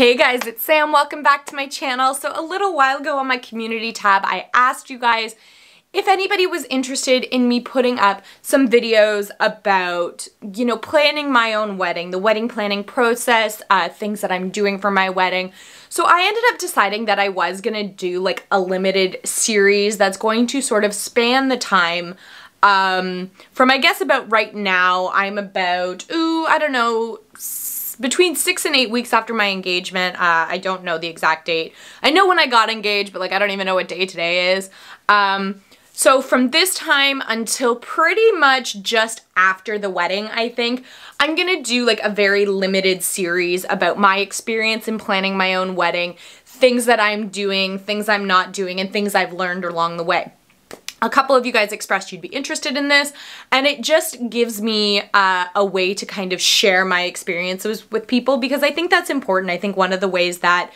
Hey guys, it's Sam. Welcome back to my channel. So a little while ago on my community tab, I asked you guys if anybody was interested in me putting up some videos about, planning my own wedding, the wedding planning process, things that I'm doing for my wedding. So I ended up deciding that I was gonna do like a limited series that's going to sort of span the time from I guess about right now. I'm about, I don't know, between 6 and 8 weeks after my engagement. I don't know the exact date. I know when I got engaged, but like I don't even know what day today is. So from this time until pretty much just after the wedding, I think, I'm gonna do like a very limited series about my experience in planning my own wedding, things that I'm doing, things I'm not doing, and things I've learned along the way. A couple of you guys expressed you'd be interested in this, and it just gives me a way to kind of share my experiences with people, because I think that's important. I think one of the ways that,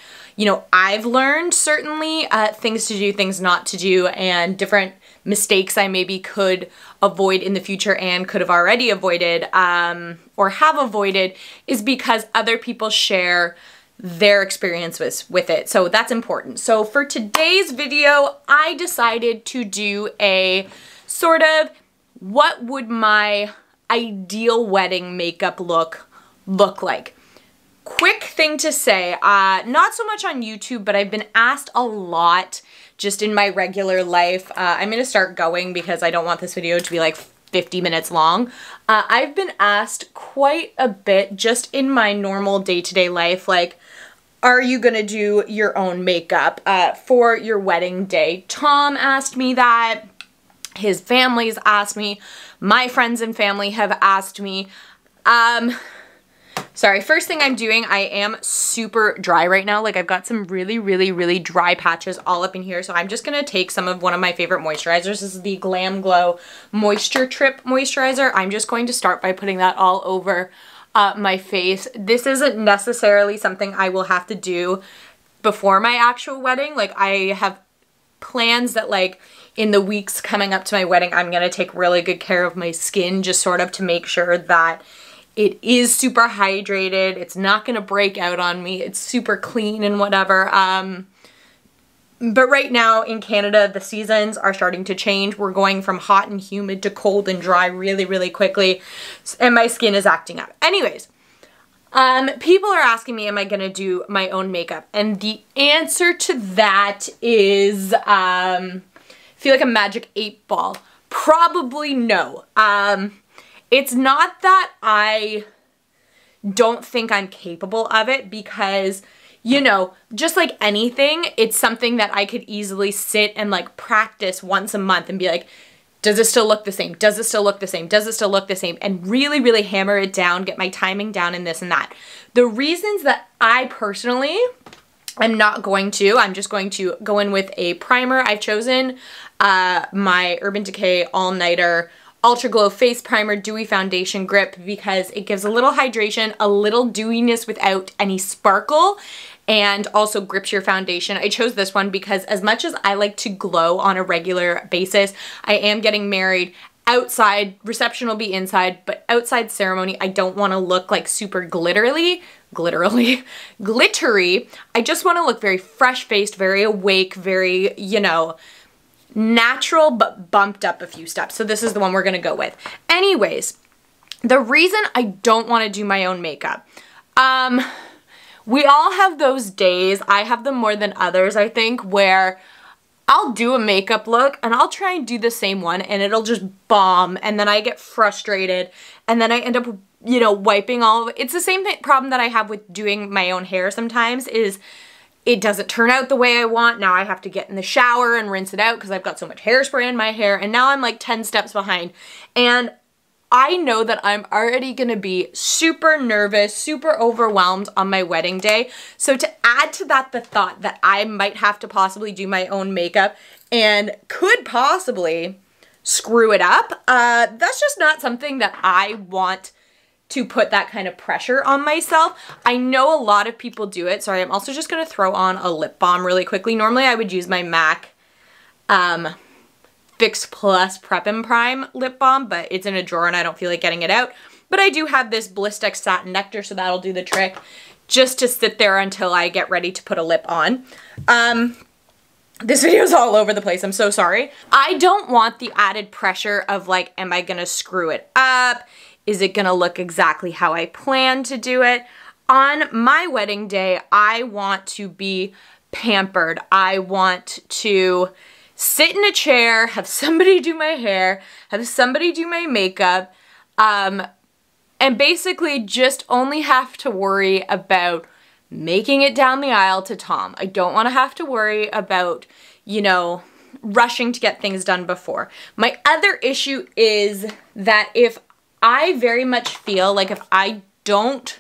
I've learned certainly things to do, things not to do, and different mistakes I maybe could avoid in the future and could have already avoided or have avoided is because other people share their experience with it. So that's important. So for today's video, I decided to do a sort of what would my ideal wedding makeup look like. Quick thing to say, not so much on YouTube, but I've been asked a lot just in my regular life. I'm gonna start going because I don't want this video to be like 50 minutes long. I've been asked quite a bit just in my normal day-to-day life, like, are you gonna do your own makeup for your wedding day? Tom asked me that, his family's asked me, my friends and family have asked me. Sorry, first thing I'm doing, I am super dry right now. Like I've got some really dry patches all up in here. So I'm just gonna take some of one of my favorite moisturizers. This is the GlamGlow Moisturetrip moisturizer. I'm just going to start by putting that all over my face. This isn't necessarily something I will have to do before my actual wedding. Like I have plans that like in the weeks coming up to my wedding, I'm gonna take really good care of my skin, just sort of to make sure that it is super hydrated. It's not gonna break out on me. It's super clean and whatever. But right now in Canada, the seasons are starting to change. We're going from hot and humid to cold and dry really quickly. And my skin is acting up. Anyways, people are asking me, am I gonna do my own makeup? And the answer to that is, I feel like a magic 8-ball. Probably no. It's not that I don't think I'm capable of it, because just like anything, it's something that I could easily sit and like practice once a month and be like, does it still look the same? Does it still look the same? Does it still look the same? And really hammer it down, get my timing down and this and that. The reasons that I personally am not going to, I'm just going to go in with a primer. I've chosen my Urban Decay All-Nighter Ultra Glow Face Primer Dewy Foundation Grip, because it gives a little hydration, a little dewiness without any sparkle, and also grips your foundation. I chose this one because as much as I like to glow on a regular basis, I am getting married outside. Reception will be inside, but outside ceremony, I don't want to look like super glittery. I just want to look very fresh-faced, very awake, very, natural, but bumped up a few steps. So this is the one we're gonna go with. Anyways, the reason I don't want to do my own makeup, we all have those days, I have them more than others, I think, where I'll do a makeup look and I'll try and do the same one and it'll just bomb, and then I get frustrated and then I end up, wiping all of it. It's the same problem that I have with doing my own hair sometimes, is it doesn't turn out the way I want. Now I have to get in the shower and rinse it out because I've got so much hairspray in my hair, and now I'm like 10 steps behind. And I know that I'm already gonna be super nervous, super overwhelmed on my wedding day. So to add to that the thought that I might have to possibly do my own makeup and could possibly screw it up, that's just not something that I want to put that kind of pressure on myself. I know a lot of people do it. Sorry, I'm also just gonna throw on a lip balm really quickly. Normally I would use my MAC Fix Plus Prep and Prime lip balm, but it's in a drawer and I don't feel like getting it out. But I do have this Blistex Satin Nectar, so that'll do the trick. just to sit there until I get ready to put a lip on. This video is all over the place, I'm so sorry. I don't want the added pressure of like, am I gonna screw it up? Is it gonna look exactly how I plan to do it? On my wedding day, I want to be pampered. I want to sit in a chair, have somebody do my hair, have somebody do my makeup, and basically just only have to worry about making it down the aisle to Tom. I don't want to have to worry about, you know, rushing to get things done before. My other issue is that if I very much feel like if I don't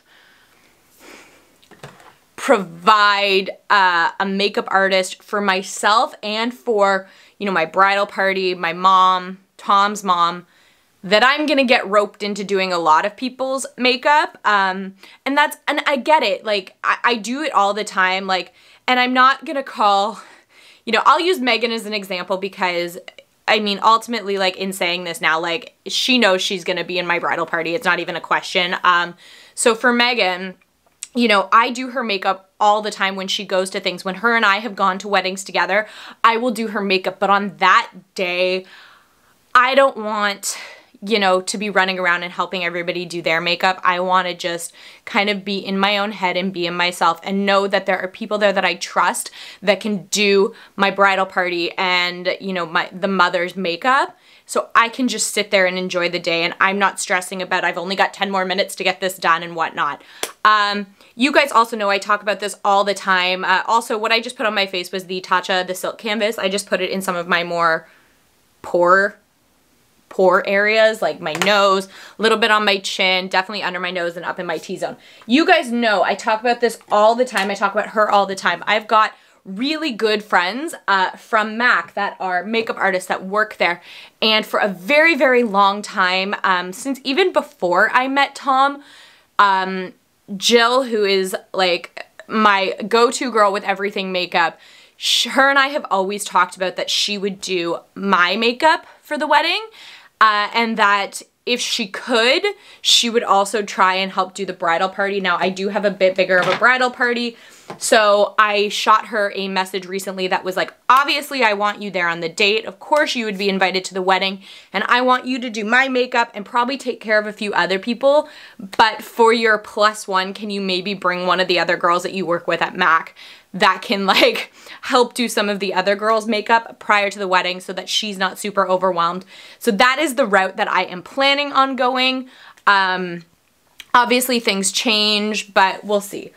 provide a makeup artist for myself and for, you know, my bridal party, my mom, Tom's mom, that I'm gonna get roped into doing a lot of people's makeup. And I get it, like, I do it all the time, like, and I'm not gonna call, you know, I'll use Megan as an example because, I mean, ultimately, like, in saying this now, like, she knows she's gonna be in my bridal party, it's not even a question. So for Megan, you know, I do her makeup all the time when she goes to things. When her and I have gone to weddings together, I will do her makeup. But on that day, I don't want, you know, to be running around and helping everybody do their makeup. I want to just kind of be in my own head and be in myself and know that there are people there that I trust that can do my bridal party and, you know, the mother's makeup. So I can just sit there and enjoy the day and I'm not stressing about I've only got 10 more minutes to get this done and whatnot. You guys also know I talk about this all the time. Also, what I just put on my face was the Tatcha, the silk canvas. I just put it in some of my more pore areas, like my nose, a little bit on my chin, definitely under my nose and up in my T-zone. You guys know I talk about this all the time. I talk about her all the time. I've got really good friends from MAC that are makeup artists that work there. And for a very, very long time, since even before I met Tom, Jill, who is like my go-to girl with everything makeup, her and I have always talked about that she would do my makeup for the wedding, and that if she could, she would also try and help do the bridal party. Now, I do have a bit bigger of a bridal party, so I shot her a message recently that was like, obviously I want you there on the date. Of course you would be invited to the wedding, and I want you to do my makeup and probably take care of a few other people, but for your +1, can you maybe bring one of the other girls that you work with at MAC that can like help do some of the other girls' makeup prior to the wedding so that she's not super overwhelmed. So that is the route that I am planning on going. Obviously things change, but we'll see.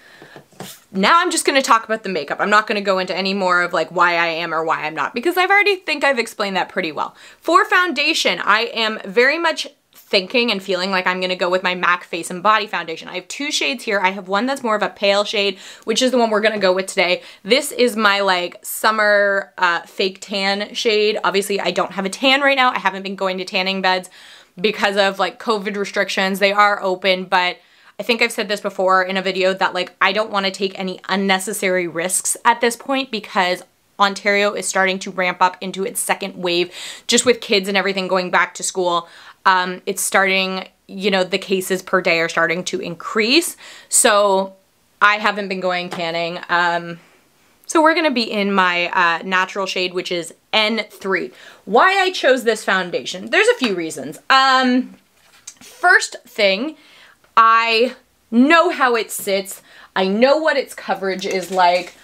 Now I'm just going to talk about the makeup. I'm not going to go into any more of like why I am or why I'm not, because I've already think I've explained that pretty well. For foundation, I am very much thinking and feeling like I'm gonna go with my MAC Face and Body Foundation. I have two shades here. I have one that's more of a pale shade, which is the one we're gonna go with today. This is my like summer fake tan shade. Obviously I don't have a tan right now. I haven't been going to tanning beds because of like COVID restrictions. They are open, but I think I've said this before in a video that like I don't want to take any unnecessary risks at this point because Ontario is starting to ramp up into its second wave just with kids and everything going back to school. It's starting, you know, the cases per day are starting to increase. So I haven't been going tanning. So we're going to be in my natural shade, which is N3. Why I chose this foundation? There's a few reasons. First thing, I know how it sits. I know what its coverage is like.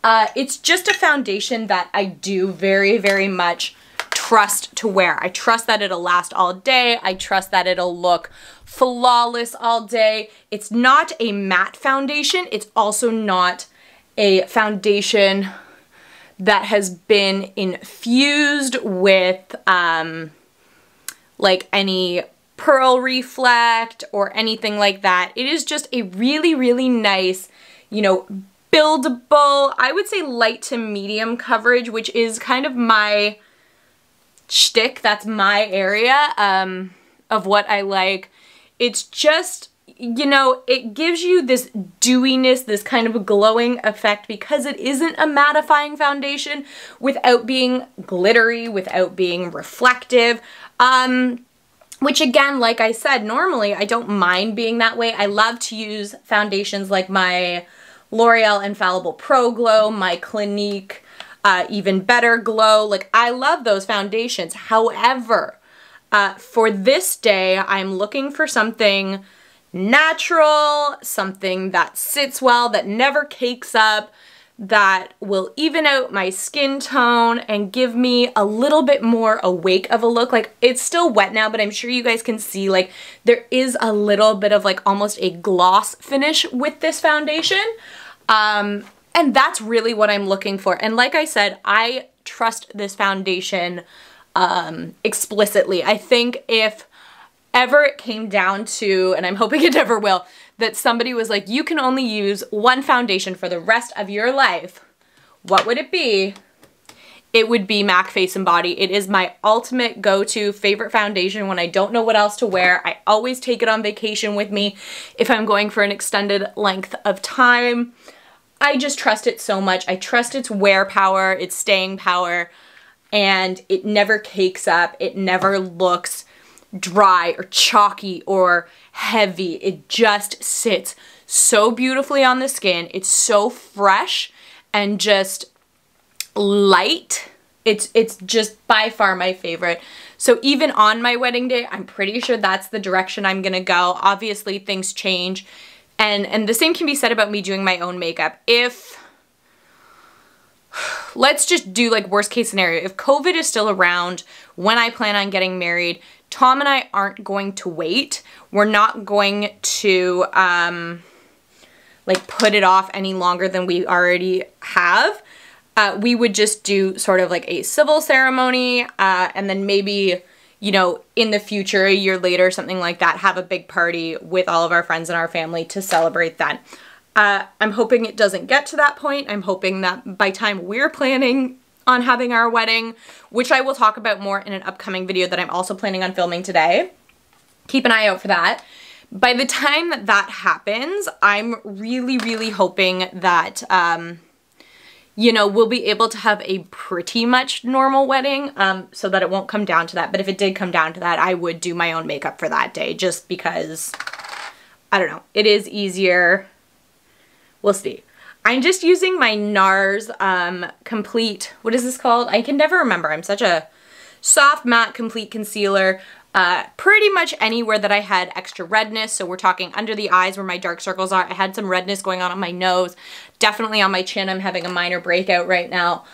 It's just a foundation that I do very, very much trust to wear. I trust that it'll last all day. I trust that it'll look flawless all day. It's not a matte foundation. It's also not a foundation that has been infused with like any pearl reflect or anything like that. It is just a really, really nice, you know, buildable, I would say light to medium coverage, which is kind of my shtick. That's my area of what I like. It's just, you know, it gives you this dewiness, this kind of glowing effect because it isn't a mattifying foundation without being glittery, without being reflective. which again, like I said, normally I don't mind being that way. I love to use foundations like my L'Oreal Infallible Pro Glow, my Clinique Even Better Glow. Like, I love those foundations. However, for this day, I'm looking for something natural, something that sits well, that never cakes up, that will even out my skin tone and give me a little bit more awake of a look. Like, it's still wet now, but I'm sure you guys can see, like, there is a little bit of like almost a gloss finish with this foundation. And that's really what I'm looking for. And like I said, I trust this foundation explicitly. I think if ever it came down to, and I'm hoping it never will, that somebody was like, you can only use one foundation for the rest of your life, what would it be? It would be MAC Face and Body. It is my ultimate go-to favorite foundation when I don't know what else to wear. I always take it on vacation with me if I'm going for an extended length of time. I just trust it so much. I trust its wear power, its staying power, and it never cakes up. It never looks dry or chalky or heavy. It just sits so beautifully on the skin. It's so fresh and just light. It's just by far my favorite. So even on my wedding day, I'm pretty sure that's the direction I'm gonna go. Obviously things change, and the same can be said about me doing my own makeup. If, let's just do like worst case scenario, if COVID is still around when I plan on getting married, Tom and I aren't going to wait. We're not going to like put it off any longer than we already have. We would just do sort of like a civil ceremony, and then maybe, you know, in the future, a year later, something like that, have a big party with all of our friends and our family to celebrate that. I'm hoping it doesn't get to that point. I'm hoping that by time we're planning on having our wedding, which I will talk about more in an upcoming video that I'm also planning on filming today. Keep an eye out for that. By the time that that happens, I'm really, really hoping that, you know, we'll be able to have a pretty much normal wedding, so that it won't come down to that. But if it did come down to that, I would do my own makeup for that day, just because, I don't know, it is easier. We'll see. I'm just using my Nars Complete, what is this called? I can never remember. I'm such a soft matte complete concealer. Pretty much anywhere that I had extra redness, so we're talking under the eyes where my dark circles are. I had some redness going on my nose, definitely on my chin. I'm having a minor breakout right now.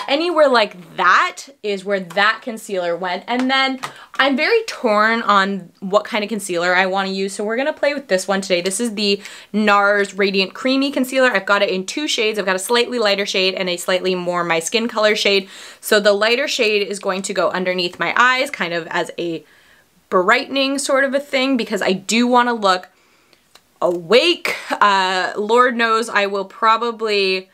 Anywhere like that is where that concealer went. And then I'm very torn on what kind of concealer I want to use, so we're going to play with this one today. This is the Nars Radiant Creamy Concealer. I've got it in two shades. I've got a slightly lighter shade and a slightly more my skin color shade. So the lighter shade is going to go underneath my eyes, kind of as a brightening sort of a thing, because I do want to look awake. Lord knows I will probably,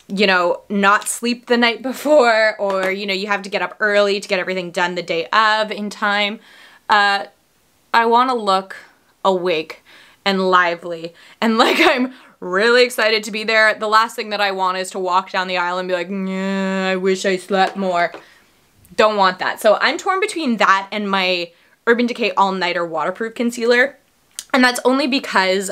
you know, not sleep the night before, or, you know, you have to get up early to get everything done the day of in time. I want to look awake and lively and like I'm really excited to be there. The last thing that I want is to walk down the aisle and be like, yeah, I wish I slept more. Don't want that. So I'm torn between that and my Urban Decay All Nighter Waterproof Concealer. And that's only because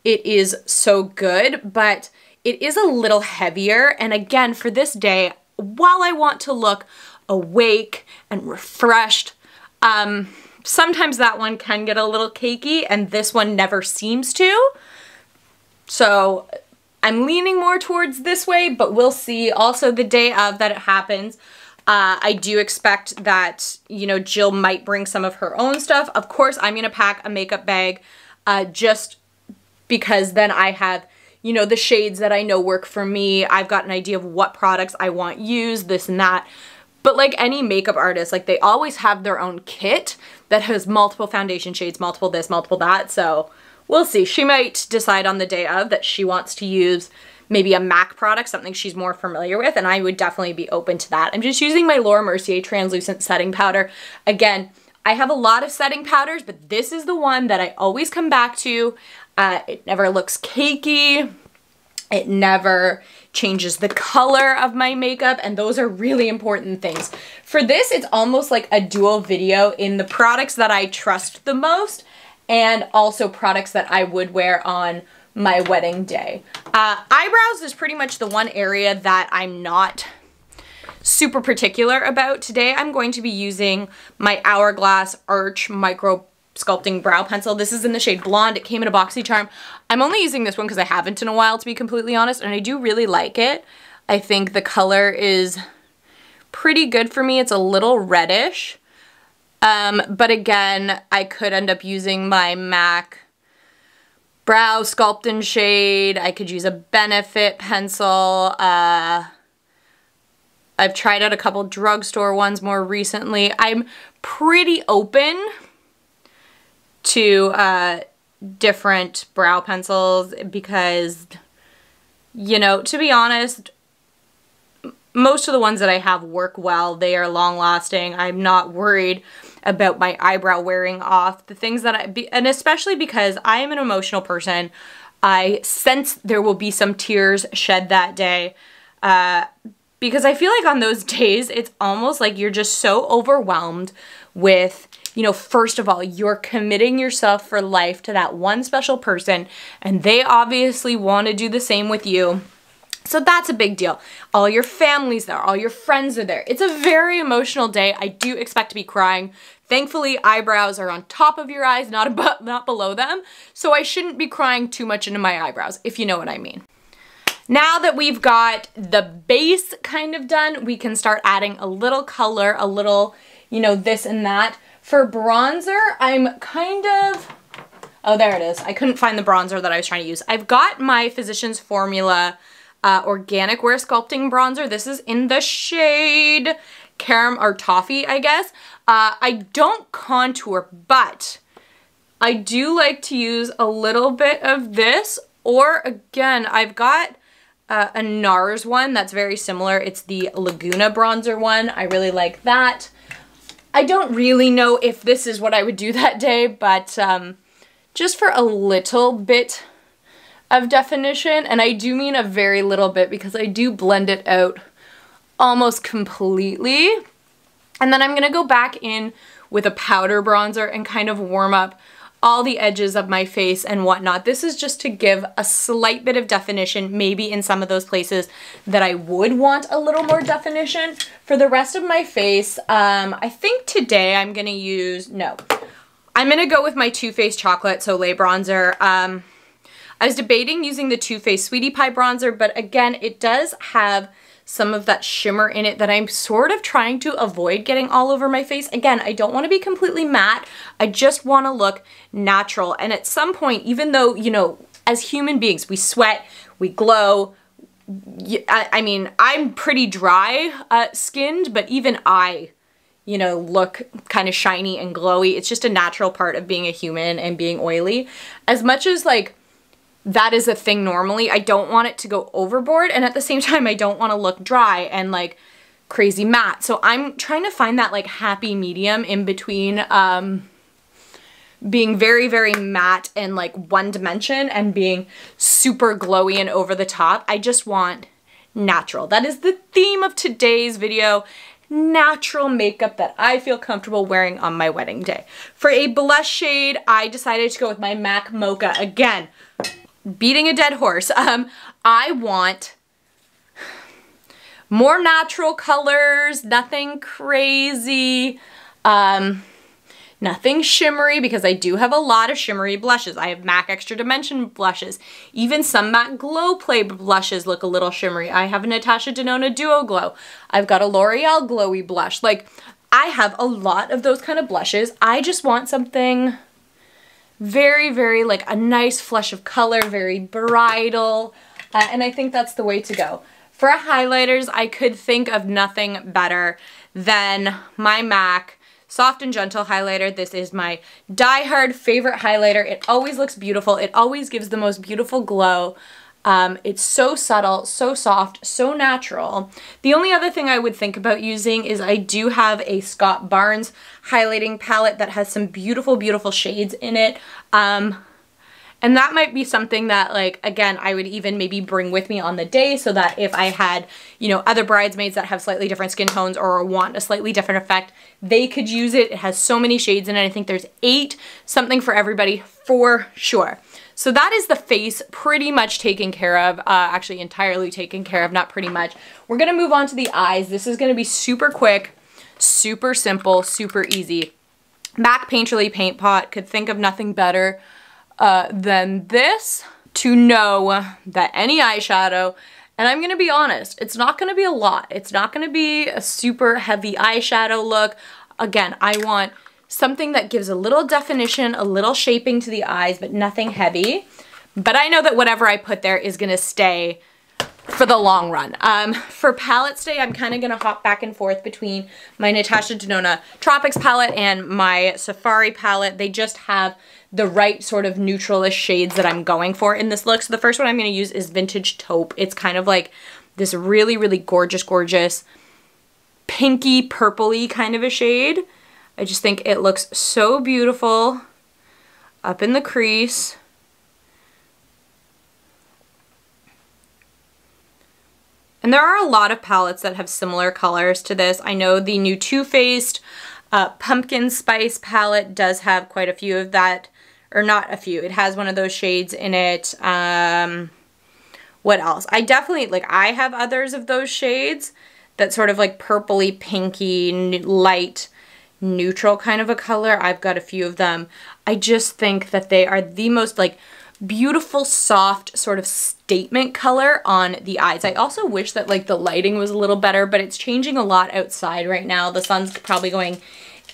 it is so good, but it is a little heavier. And again, for this day, while I want to look awake and refreshed, sometimes that one can get a little cakey, and this one never seems to. So I'm leaning more towards this way, but we'll see. Also, the day of that it happens, I do expect that, you know, Jill might bring some of her own stuff. Of course, I'm going to pack a makeup bag just because then I have, you know, the shades that I know work for me. I've got an idea of what products I want used, this and that. But like any makeup artist, like they always have their own kit that has multiple foundation shades, multiple this, multiple that. So we'll see. She might decide on the day of that she wants to use maybe a MAC product, something she's more familiar with, and I would definitely be open to that. I'm just using my Laura Mercier Translucent Setting Powder. Again, I have a lot of setting powders, but this is the one that I always come back to. It never looks cakey. It never changes the color of my makeup, and those are really important things. For this, it's almost like a dual video in the products that I trust the most and also products that I would wear on my wedding day. Eyebrows is pretty much the one area that I'm not super particular about. Today I'm going to be using my Hourglass Arch Micro Sculpting Brow Pencil. This is in the shade Blonde. It came in a BoxyCharm. I'm only using this one because I haven't in a while, to be completely honest, and I do really like it. I think the color is pretty good for me. It's a little reddish. But again, I could end up using my MAC Brow Sculpting shade. I could use a Benefit pencil. I've tried out a couple drugstore ones more recently. I'm pretty open to different brow pencils because, you know, to be honest, most of the ones that I have work well. They are long lasting. I'm not worried about my eyebrow wearing off. The things that and especially because I am an emotional person, I sense there will be some tears shed that day. Because I feel like on those days, it's almost like you're just so overwhelmed with, you know, first of all, you're committing yourself for life to that one special person, and they obviously want to do the same with you. So that's a big deal. All your family's there, all your friends are there. It's a very emotional day. I do expect to be crying. Thankfully, eyebrows are on top of your eyes, not below them, so I shouldn't be crying too much into my eyebrows, if you know what I mean. Now that we've got the base kind of done, we can start adding a little color, a little, you know, this and that. For bronzer, I'm kind of, oh, there it is. I couldn't find the bronzer that I was trying to use. I've got my Physicians Formula Organic Wear Sculpting Bronzer. This is in the shade Creme or Toffee, I guess. I don't contour, but I do like to use a little bit of this, or again, I've got a Nars one that's very similar. It's the Laguna bronzer one. I really like that. I don't really know if this is what I would do that day, but just for a little bit of definition, and I do mean a very little bit because I do blend it out almost completely. And then I'm gonna go back in with a powder bronzer and kind of warm up all the edges of my face and whatnot. This is just to give a slight bit of definition, maybe in some of those places that I would want a little more definition. For the rest of my face, I think today I'm gonna use, I'm gonna go with my Too Faced Chocolate Soleil bronzer. I was debating using the Too Faced Sweetie Pie bronzer, but again, it does have some of that shimmer in it that I'm sort of trying to avoid getting all over my face. Again, I don't want to be completely matte. I just want to look natural. And at some point, even though, you know, as human beings, we sweat, we glow. I mean, I'm pretty dry skinned, but even I, you know, look kind of shiny and glowy. It's just a natural part of being a human and being oily. As much as like, that is a thing normally, I don't want it to go overboard, and at the same time I don't want to look dry and like crazy matte. So I'm trying to find that like happy medium in between being very, very matte and like one dimension and being super glowy and over the top. I just want natural. That is the theme of today's video. Natural makeup that I feel comfortable wearing on my wedding day. For a blush shade, I decided to go with my MAC Mocha. Again, beating a dead horse. I want more natural colors, nothing crazy, nothing shimmery, because I do have a lot of shimmery blushes. I have MAC Extra Dimension blushes. Even some MAC Glow Play blushes look a little shimmery. I have a Natasha Denona Duo Glow. I've got a L'Oreal Glowy blush. Like, I have a lot of those kind of blushes. I just want something very, very like a nice flush of color, very bridal, and I think that's the way to go. For highlighters, I could think of nothing better than my MAC Soft and Gentle highlighter. This is my die-hard favorite highlighter. It always looks beautiful. It always gives the most beautiful glow. It's so subtle, so soft, so natural. The only other thing I would think about using is I do have a Scott Barnes highlighting palette that has some beautiful, beautiful shades in it. And that might be something that, like, again, I would even maybe bring with me on the day so that if I had, you know, other bridesmaids that have slightly different skin tones or want a slightly different effect, they could use it. It has so many shades in it. I think there's 8, something for everybody for sure. So that is the face pretty much taken care of, actually entirely taken care of, not pretty much. We're gonna move on to the eyes. This is gonna be super quick, super simple, super easy. MAC Painterly Paint Pot, could think of nothing better than this to know that any eyeshadow, and I'm gonna be honest, it's not gonna be a lot. It's not gonna be a super heavy eyeshadow look. Again, I want something that gives a little definition, a little shaping to the eyes, but nothing heavy. But I know that whatever I put there is gonna stay for the long run. For palette stay, I'm kind of gonna hop back and forth between my Natasha Denona Tropics palette and my Safari palette. They just have the right sort of neutralish shades that I'm going for in this look. So the first one I'm gonna use is Vintage Taupe. It's kind of like this really, really gorgeous, gorgeous pinky purpley kind of a shade. I just think it looks so beautiful up in the crease. And there are a lot of palettes that have similar colors to this. I know the new Too Faced Pumpkin Spice palette does have quite a few of that, or not a few. It has one of those shades in it. What else? I definitely, like, I have others of those shades that sort of like purpley, pinky, light, neutral kind of a color. I've got a few of them. I just think that they are the most like beautiful, soft sort of statement color on the eyes. I also wish that like the lighting was a little better, but it's changing a lot outside right now. The sun's probably going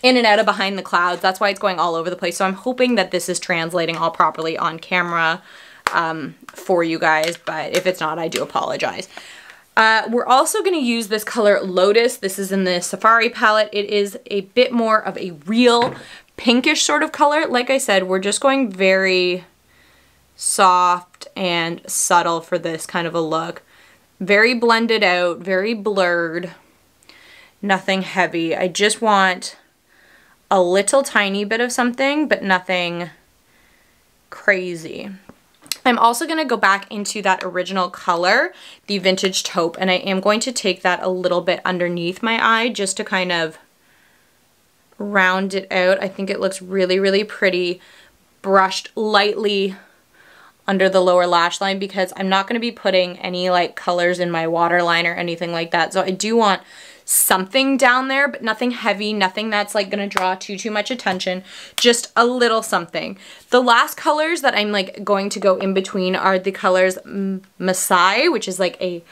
in and out of behind the clouds. That's why it's going all over the place. So I'm hoping that this is translating all properly on camera for you guys, but if it's not, I do apologize. We're also going to use this color Lotus. This is in the Safari palette. It is a bit more of a real pinkish sort of color. Like I said, we're just going very soft and subtle for this kind of a look. Very blended out, very blurred, nothing heavy. I just want a little tiny bit of something, but nothing crazy. I'm also going to go back into that original color, the Vintage Taupe, and I am going to take that a little bit underneath my eye just to kind of round it out. I think it looks really, really pretty, brushed lightly under the lower lash line because I'm not going to be putting any like colors in my waterline or anything like that. So I do want something down there, but nothing heavy, nothing that's like going to draw too much attention, just a little something. The last colors that I'm like going to go in between are the colors Masai, which is like a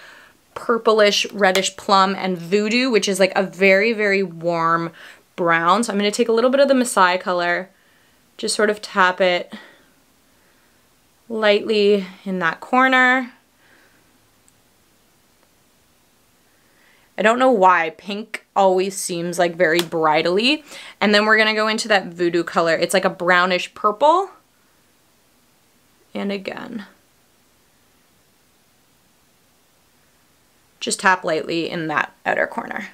purplish reddish plum, and Voodoo, which is like a very, very warm brown. So I'm going to take a little bit of the Masai color, just sort of tap it lightly in that corner. I don't know why pink always seems like very bridal-y. And then we're gonna go into that Voodoo color. It's like a brownish purple. And again, just tap lightly in that outer corner.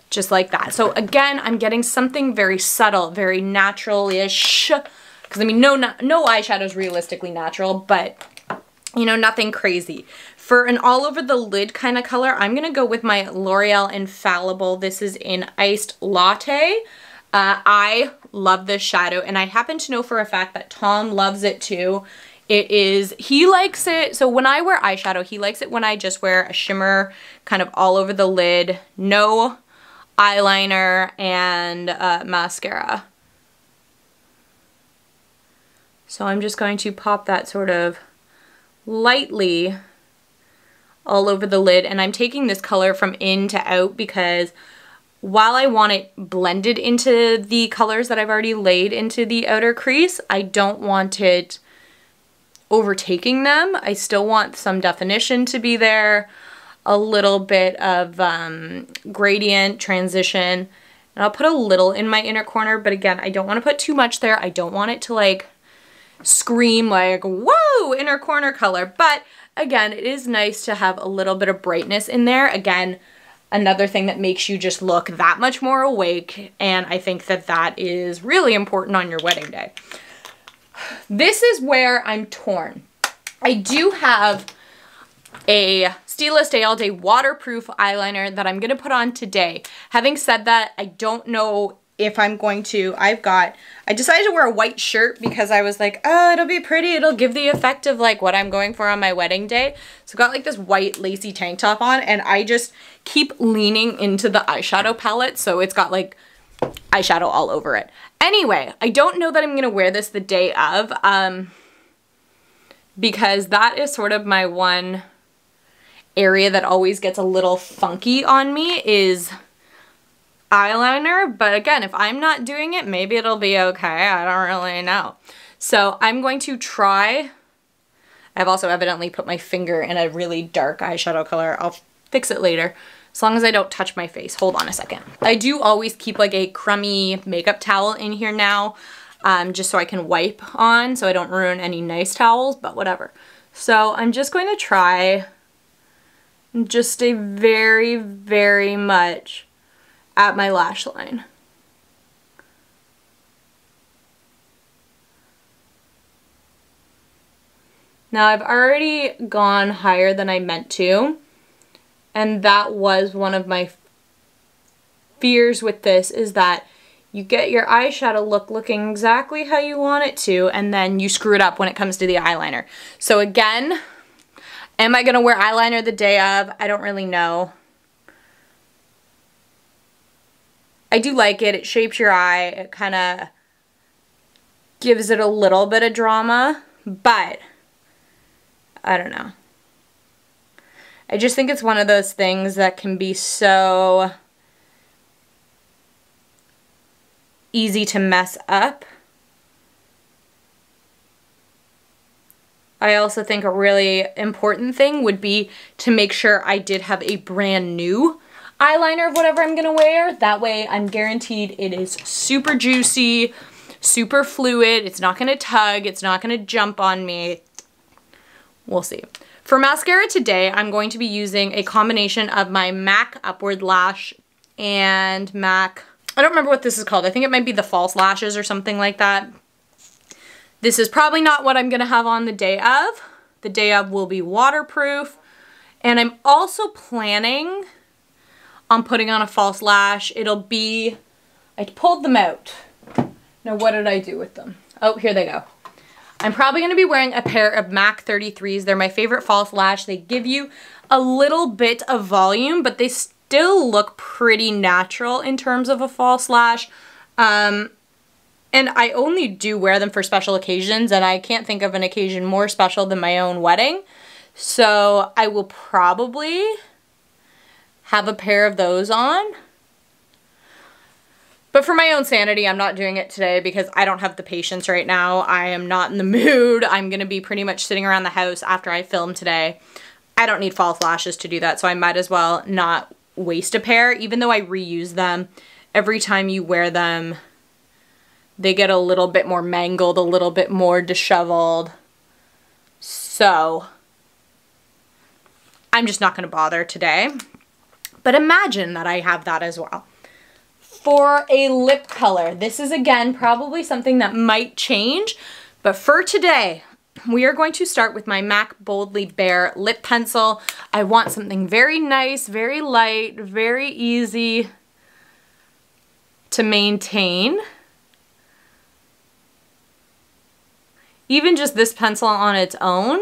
Just like that. So again, I'm getting something very subtle, very natural-ish. Because I mean, no eyeshadow is realistically natural, but you know, nothing crazy. For an all over the lid kind of color, I'm gonna go with my L'Oreal Infallible. This is in Iced Latte. I love this shadow, and I happen to know for a fact that Tom loves it too. He likes it, so when I wear eyeshadow, he likes it when I just wear a shimmer kind of all over the lid, no eyeliner and mascara. So I'm just going to pop that sort of lightly all over the lid, and I'm taking this color from in to out because while I want it blended into the colors that I've already laid into the outer crease, I don't want it overtaking them. I still want some definition to be there, a little bit of gradient transition, and I'll put a little in my inner corner, but again, I don't want to put too much there. I don't want it to like scream like, whoa, inner corner color. But again, it is nice to have a little bit of brightness in there. Again, another thing that makes you just look that much more awake, and I think that that is really important on your wedding day. This is where I'm torn. I do have a Stila Stay All Day waterproof eyeliner that I'm gonna put on today. Having said that, I don't know if I'm going to. I decided to wear a white shirt because I was like, oh, it'll be pretty. It'll give the effect of like what I'm going for on my wedding day. So I got like this white lacy tank top on, and I just keep leaning into the eyeshadow palette. So it's got like eyeshadow all over it. Anyway, I don't know that I'm gonna wear this the day of, because that is sort of my one area that always gets a little funky on me is eyeliner. But again, if I'm not doing it, maybe it'll be okay. I don't really know. So I'm going to try. I've also evidently put my finger in a really dark eyeshadow color. I'll fix it later, as long as I don't touch my face. Hold on a second. I do always keep like a crummy makeup towel in here now, just so I can wipe on, so I don't ruin any nice towels, but whatever. So I'm just going to try just stay very, very much at my lash line. Now I've already gone higher than I meant to, and that was one of my fears with this, is that you get your eyeshadow look looking exactly how you want it to, and then you screw it up when it comes to the eyeliner. So again, am I gonna wear eyeliner the day of? I don't really know. I do like it. It shapes your eye. It kind of gives it a little bit of drama, but I don't know. I just think it's one of those things that can be so easy to mess up. I also think a really important thing would be to make sure I did have a brand new eyeliner of whatever I'm gonna wear. That way I'm guaranteed it is super juicy, super fluid. It's not gonna tug. It's not gonna jump on me. We'll see. For mascara today, I'm going to be using a combination of my MAC Upward Lash and MAC, I don't remember what this is called. I think it might be the False Lashes or something like that. This is probably not what I'm gonna have on the day of. The day of will be waterproof. And I'm also planning on putting on a false lash. It'll be, I pulled them out. Now what did I do with them? Oh, here they go. I'm probably gonna be wearing a pair of MAC 33s. They're my favorite false lash. They give you a little bit of volume, but they still look pretty natural in terms of a false lash. And I only do wear them for special occasions, and I can't think of an occasion more special than my own wedding. So I will probably have a pair of those on. But for my own sanity, I'm not doing it today because I don't have the patience right now. I am not in the mood. I'm gonna be pretty much sitting around the house after I film today. I don't need false lashes to do that, so I might as well not waste a pair, even though I reuse them. Every time you wear them, they get a little bit more mangled, a little bit more disheveled. So I'm just not gonna bother today. But imagine that I have that as well. For a lip color, this is again probably something that might change, but for today, we are going to start with my MAC Boldly Bare lip pencil. I want something very nice, very light, very easy to maintain. Even just this pencil on its own,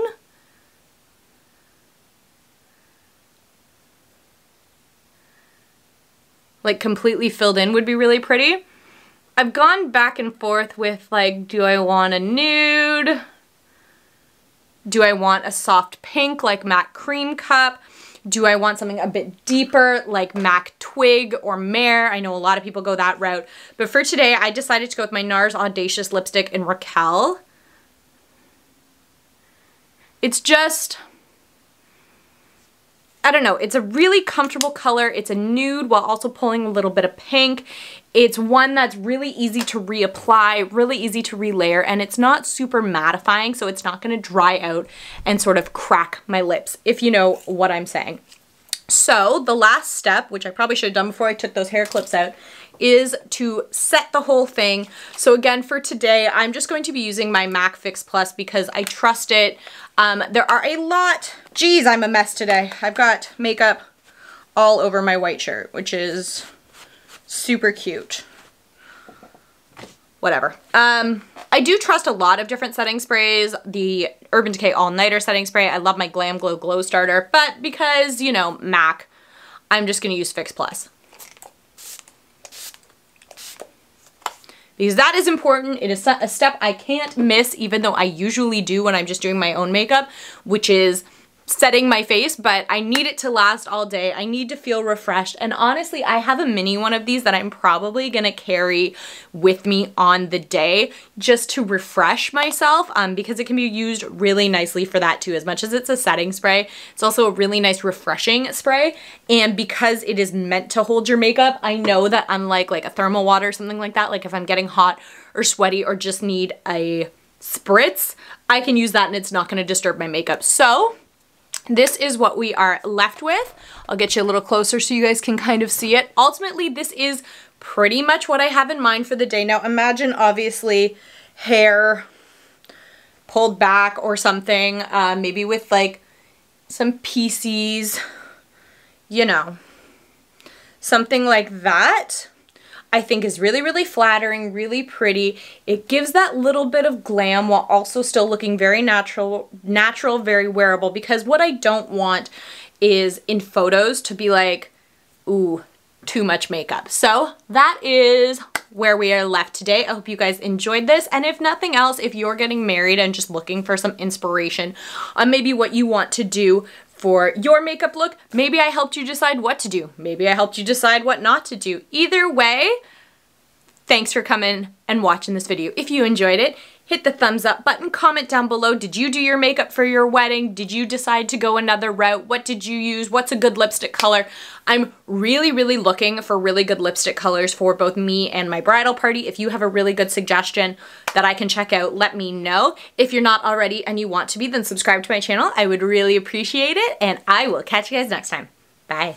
like completely filled in, would be really pretty. I've gone back and forth with like, do I want a nude? Do I want a soft pink like MAC Cream Cup? Do I want something a bit deeper like MAC Twig or Mare? I know a lot of people go that route. But for today, I decided to go with my Nars Audacious lipstick in Raquel. It's just, I don't know, it's a really comfortable color. It's a nude while also pulling a little bit of pink. It's one that's really easy to reapply, really easy to relayer, and it's not super mattifying, so it's not gonna dry out and sort of crack my lips, if you know what I'm saying. So the last step, which I probably should have done before I took those hair clips out, is to set the whole thing. So again, for today, I'm just going to be using my MAC Fix Plus because I trust it. There are a lot, geez, I'm a mess today. I've got makeup all over my white shirt, which is super cute. Whatever. I do trust a lot of different setting sprays. The Urban Decay All Nighter setting spray. I love my GlamGlow Glow Starter, but because, you know, MAC, I'm just gonna use Fix Plus. Because that is important. It is a step I can't miss, even though I usually do when I'm just doing my own makeup, which is setting my face, but I need it to last all day. I need to feel refreshed. And honestly, I have a mini one of these that I'm probably gonna carry with me on the day just to refresh myself, because it can be used really nicely for that too. As much as it's a setting spray, it's also a really nice refreshing spray. And because it is meant to hold your makeup, I know that unlike like a thermal water or something like that, like if I'm getting hot or sweaty or just need a spritz, I can use that and it's not gonna disturb my makeup. So this is what we are left with. I'll get you a little closer so you guys can kind of see it. Ultimately, this is pretty much what I have in mind for the day. Now imagine obviously hair pulled back or something, maybe with like some pieces, you know, something like that. I think is really, really flattering, really pretty. It gives that little bit of glam while also still looking very natural, very wearable, because what I don't want is in photos to be like, ooh, too much makeup. So that is where we are left today. I hope you guys enjoyed this. And if nothing else, if you're getting married and just looking for some inspiration on maybe what you want to do for your makeup look, maybe I helped you decide what to do. Maybe I helped you decide what not to do. Either way, thanks for coming and watching this video. If you enjoyed it, hit the thumbs up button, comment down below. Did you do your makeup for your wedding? Did you decide to go another route? What did you use? What's a good lipstick color? I'm really, really looking for really good lipstick colors for both me and my bridal party. If you have a really good suggestion that I can check out, let me know. If you're not already and you want to be, then subscribe to my channel. I would really appreciate it, and I will catch you guys next time. Bye.